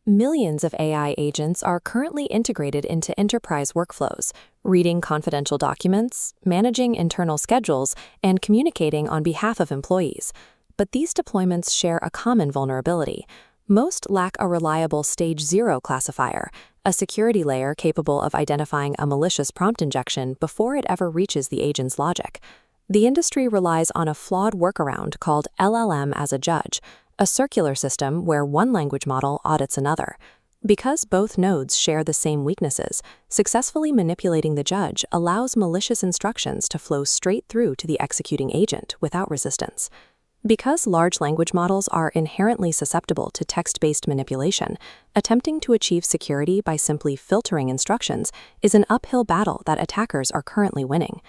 Millions of AI agents are currently integrated into enterprise workflows, reading confidential documents, managing internal schedules, and communicating on behalf of employees. But these deployments share a common vulnerability. Most lack a reliable Stage 0 classifier, a security layer capable of identifying a malicious prompt injection before it ever reaches the agent's logic. The industry relies on a flawed workaround called LLM as a judge, a circular system where one language model audits another. Because both nodes share the same weaknesses, successfully manipulating the judge allows malicious instructions to flow straight through to the executing agent without resistance. Because large language models are inherently susceptible to text-based manipulation, attempting to achieve security by simply filtering instructions is an uphill battle that attackers are currently winning.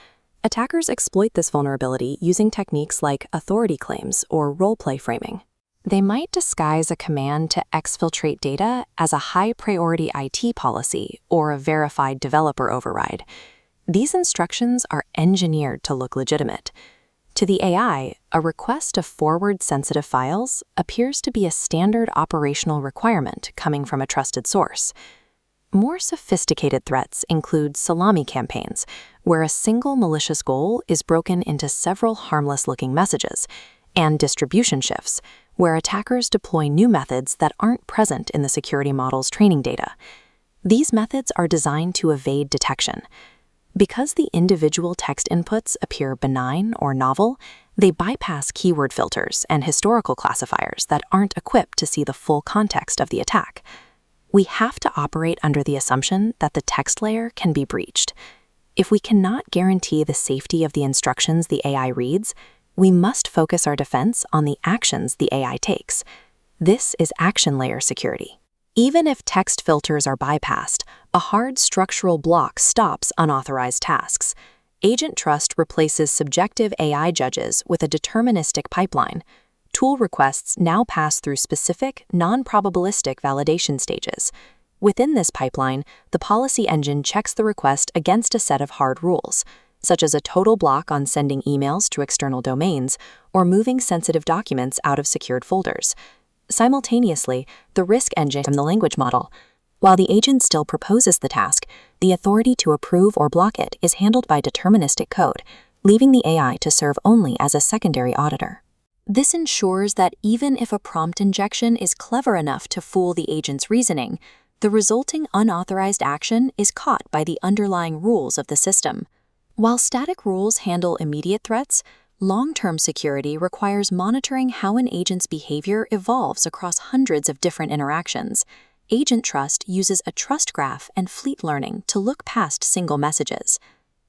Attackers exploit this vulnerability using techniques like authority claims or role-play framing. They might disguise a command to exfiltrate data as a high-priority IT policy or a verified developer override. These instructions are engineered to look legitimate. To the AI, a request to forward sensitive files appears to be a standard operational requirement coming from a trusted source. More sophisticated threats include salami campaigns, where a single malicious goal is broken into several harmless-looking messages, and distribution shifts, where attackers deploy new methods that aren't present in the security model's training data. These methods are designed to evade detection. Because the individual text inputs appear benign or novel, they bypass keyword filters and historical classifiers that aren't equipped to see the full context of the attack. We have to operate under the assumption that the text layer can be breached. If we cannot guarantee the safety of the instructions the AI reads, we must focus our defense on the actions the AI takes. This is action layer security. Even if text filters are bypassed, a hard structural block stops unauthorized tasks. AgentTrust replaces subjective AI judges with a deterministic pipeline. Tool requests now pass through specific, non-probabilistic validation stages. Within this pipeline, the policy engine checks the request against a set of hard rules, such as a total block on sending emails to external domains or moving sensitive documents out of secured folders. Simultaneously, the risk engine from the language model. While the agent still proposes the task, the authority to approve or block it is handled by deterministic code, leaving the AI to serve only as a secondary auditor. This ensures that even if a prompt injection is clever enough to fool the agent's reasoning, the resulting unauthorized action is caught by the underlying rules of the system. While static rules handle immediate threats, long-term security requires monitoring how an agent's behavior evolves across hundreds of different interactions. AgentTrust uses a trust graph and fleet learning to look past single messages.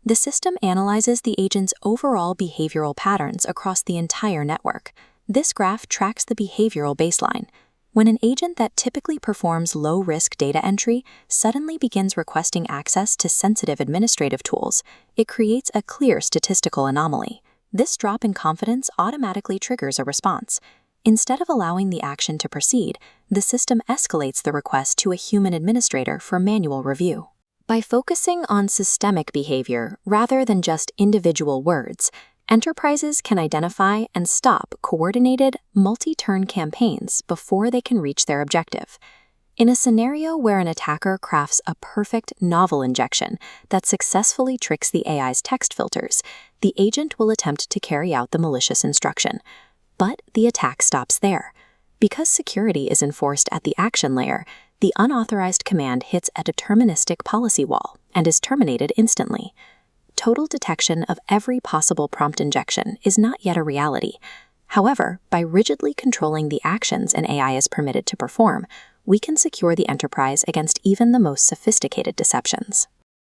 The system analyzes the agent's overall behavioral patterns across the entire network. This graph tracks the behavioral baseline. When an agent that typically performs low-risk data entry suddenly begins requesting access to sensitive administrative tools, it creates a clear statistical anomaly. This drop in confidence automatically triggers a response. Instead of allowing the action to proceed, the system escalates the request to a human administrator for manual review. By focusing on systemic behavior rather than just individual words, enterprises can identify and stop coordinated, multi-turn campaigns before they can reach their objective. In a scenario where an attacker crafts a perfect novel injection that successfully tricks the AI's text filters, the agent will attempt to carry out the malicious instruction. But the attack stops there. Because security is enforced at the action layer, the unauthorized command hits a deterministic policy wall and is terminated instantly. Total detection of every possible prompt injection is not yet a reality. However, by rigidly controlling the actions an AI is permitted to perform, we can secure the enterprise against even the most sophisticated deceptions.